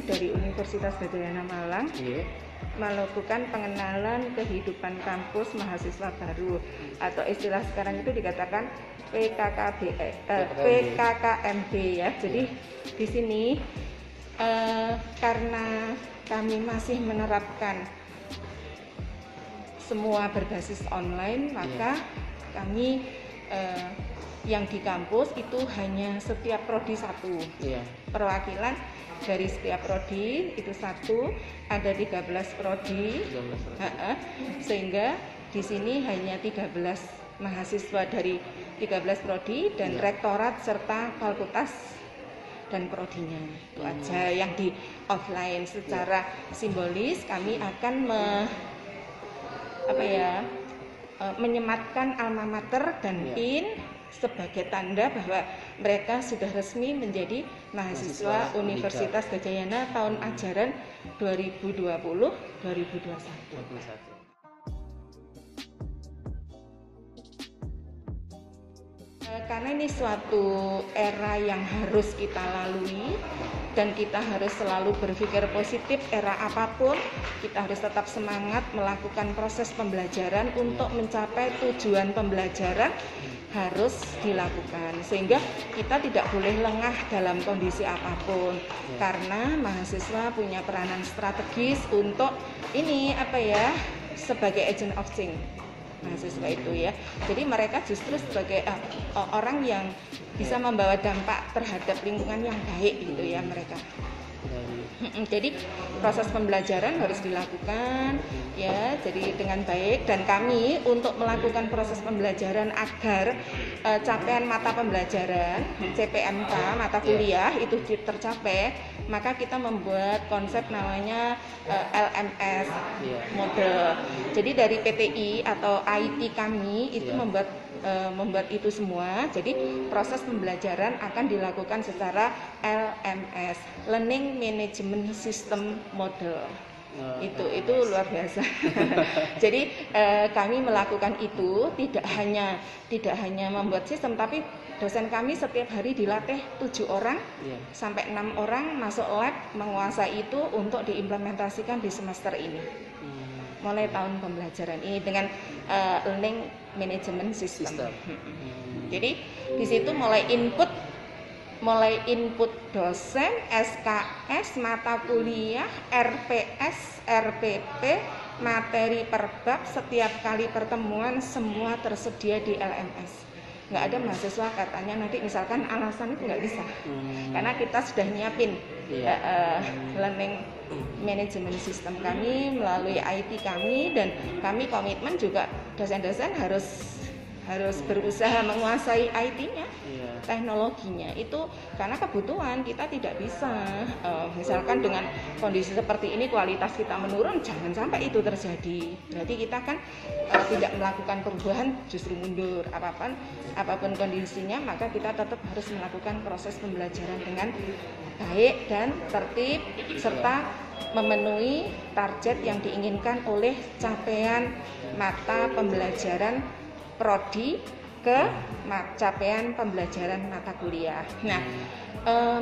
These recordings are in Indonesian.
dari Universitas Gadjah Malang melakukan pengenalan kehidupan kampus mahasiswa baru, atau istilah sekarang itu dikatakan PKKMB ya. Jadi di sini karena kami masih menerapkan semua berbasis online, maka kami yang di kampus itu hanya setiap prodi satu. Perwakilan dari setiap prodi itu satu, ada 13 prodi. Sehingga di sini hanya 13 mahasiswa dari 13 prodi dan rektorat serta fakultas dan prodinya. Itu aja yang di offline. Secara simbolis kami akan menyematkan alma mater dan PIN sebagai tanda bahwa mereka sudah resmi menjadi mahasiswa Universitas Gadjah tahun ajaran 2020-2021. Karena ini suatu era yang harus kita lalui dan kita harus selalu berpikir positif, era apapun kita harus tetap semangat melakukan proses pembelajaran untuk mencapai tujuan pembelajaran harus dilakukan, sehingga kita tidak boleh lengah dalam kondisi apapun, karena mahasiswa punya peranan strategis untuk sebagai agent of change mahasiswa itu ya. Jadi mereka justru sebagai orang yang bisa membawa dampak terhadap lingkungan yang baik gitu ya mereka. Jadi proses pembelajaran harus dilakukan ya, jadi dengan baik, dan kami untuk melakukan proses pembelajaran agar capaian mata pembelajaran CPMK mata kuliah itu tercapai, maka kita membuat konsep namanya LMS model. Jadi dari PTI atau IT kami itu membuat itu semua. Jadi proses pembelajaran akan dilakukan secara LMS, Learning Management System Model. Itu luar biasa. Jadi kami melakukan itu tidak hanya membuat sistem, tapi dosen kami setiap hari dilatih 7 orang sampai 6 orang masuk lab menguasai itu untuk diimplementasikan di semester ini. Mulai tahun pembelajaran ini dengan Learning Management System. Jadi di situ mulai input dosen, SKS, mata kuliah, RPS, RPP, materi per bab, setiap kali pertemuan semua tersedia di LMS. Nggak ada mahasiswa katanya nanti misalkan alasan itu nggak bisa, karena kita sudah nyiapin learning management system kami melalui IT kami, dan kami komitmen juga dosen-dosen harus berusaha menguasai IT-nya, teknologinya itu, karena kebutuhan kita tidak bisa misalkan dengan kondisi seperti ini kualitas kita menurun, jangan sampai itu terjadi. Berarti kita kan tidak melakukan perubahan, justru mundur. Apapun kondisinya, maka kita tetap harus melakukan proses pembelajaran dengan baik dan tertib serta memenuhi target yang diinginkan oleh capaian mata pembelajaran prodi ke capaian pembelajaran mata kuliah. Nah,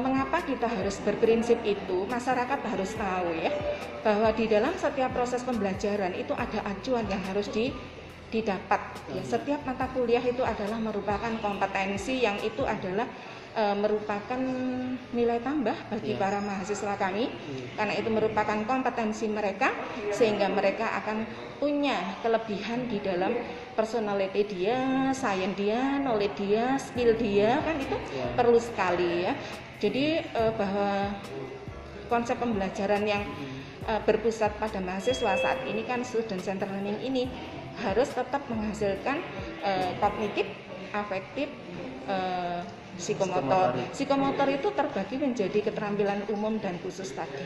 mengapa kita harus berprinsip itu? Masyarakat harus tahu ya, bahwa di dalam setiap proses pembelajaran itu ada acuan yang harus didapat. Ya, setiap mata kuliah itu adalah merupakan kompetensi yang itu adalah merupakan nilai tambah bagi para mahasiswa kami, karena itu merupakan kompetensi mereka, sehingga mereka akan punya kelebihan di dalam personality dia, science dia, knowledge dia, skill dia, kan itu perlu sekali ya. Jadi bahwa konsep pembelajaran yang berpusat pada mahasiswa saat ini kan student center learning ini harus tetap menghasilkan kognitif, afektif, psikomotor. Psikomotor itu terbagi menjadi keterampilan umum dan khusus tadi.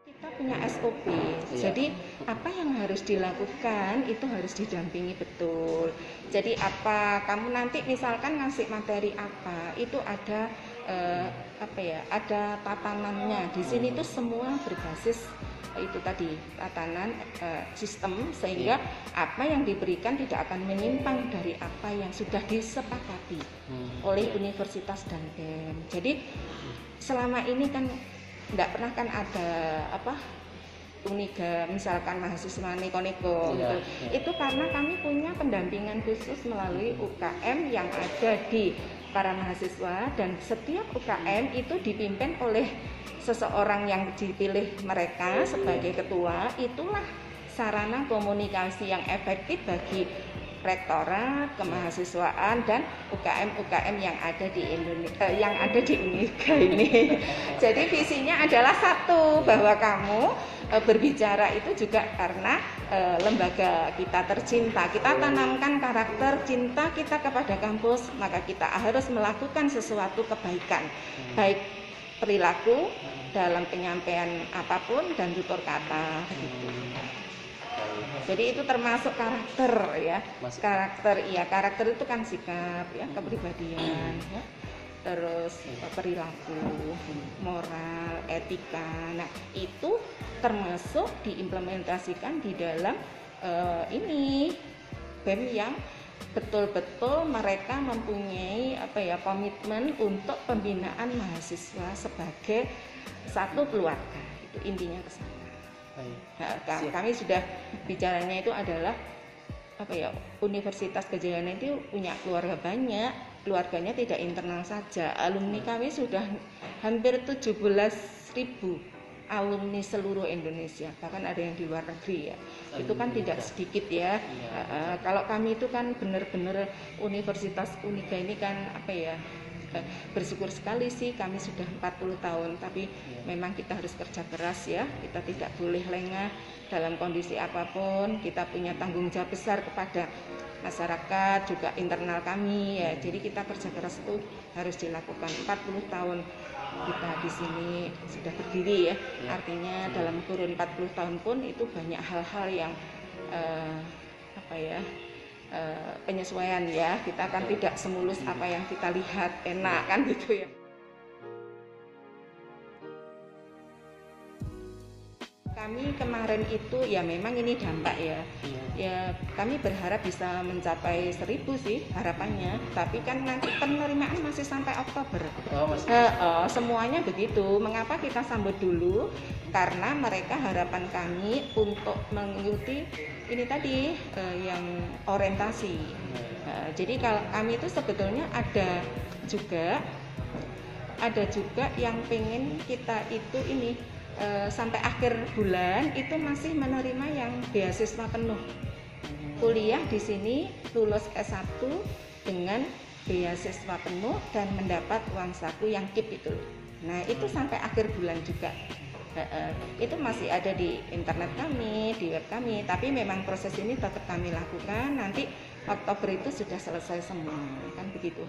Kita punya SOP. Jadi apa yang harus dilakukan itu harus didampingi betul. Jadi apa kamu nanti misalkan ngasih materi apa, itu ada ada tatanannya. Di sini tuh semua berbasis itu tadi tatanan sistem, sehingga apa yang diberikan tidak akan menyimpang dari apa yang sudah disepakati oleh universitas dan BEM. Jadi selama ini kan tidak pernah kan ada Uniga misalkan mahasiswa neko-neko gitu. Itu karena kami punya pendampingan khusus melalui UKM yang ada di para mahasiswa, dan setiap UKM itu dipimpin oleh seseorang yang dipilih mereka sebagai ketua. Itulah sarana komunikasi yang efektif bagi rektorat, kemahasiswaan, dan UKM-UKM yang ada di Indonesia, yang ada di Uniga ini. Jadi visinya adalah satu, bahwa kamu berbicara itu juga karena lembaga kita tercinta. Kita tanamkan karakter cinta kita kepada kampus, maka kita harus melakukan sesuatu kebaikan, baik perilaku dalam penyampaian apapun dan tutur kata gitu. Jadi itu termasuk karakter ya. Karakter itu kan sikap ya, kepribadian ya. Terus perilaku, moral, etika. Nah, itu termasuk diimplementasikan di dalam ini BEM yang betul-betul mereka mempunyai komitmen untuk pembinaan mahasiswa sebagai satu keluarga. Itu intinya ke sana. Nah, kami sudah bicaranya itu adalah Universitas Gadjah itu punya keluarga banyak, keluarganya tidak internal saja. Alumni kami sudah hampir 17.000 alumni seluruh Indonesia, bahkan ada yang di luar negeri ya. Itu kan tidak sedikit ya. Kalau kami itu kan benar-benar Universitas Uniga ini kan bersyukur sekali sih, kami sudah 40 tahun, tapi memang kita harus kerja keras ya, kita tidak boleh lengah dalam kondisi apapun. Kita punya tanggung jawab besar kepada masyarakat, juga internal kami ya. Jadi kita kerja keras itu harus dilakukan. 40 tahun kita di sini sudah berdiri ya, artinya dalam kurun 40 tahun pun itu banyak hal-hal yang penyesuaian ya. Kita kan tidak semulus apa yang kita lihat enak kan gitu ya. Kami kemarin itu ya memang ini dampak ya. Ya kami berharap bisa mencapai 1.000 sih harapannya, tapi kan nanti penerimaan masih sampai Oktober. Semuanya begitu. Mengapa kita sambut dulu? Karena mereka harapan kami untuk mengikuti ini tadi yang orientasi. Jadi kalau kami itu sebetulnya ada juga yang pengen kita itu ini sampai akhir bulan itu masih menerima yang beasiswa penuh. Kuliah di sini lulus S1 dengan beasiswa penuh dan mendapat uang saku yang KIP itu. Nah, itu sampai akhir bulan juga. Itu masih ada di internet kami, di web kami, tapi memang proses ini tetap kami lakukan. Nanti Oktober itu sudah selesai semua, kan begitu.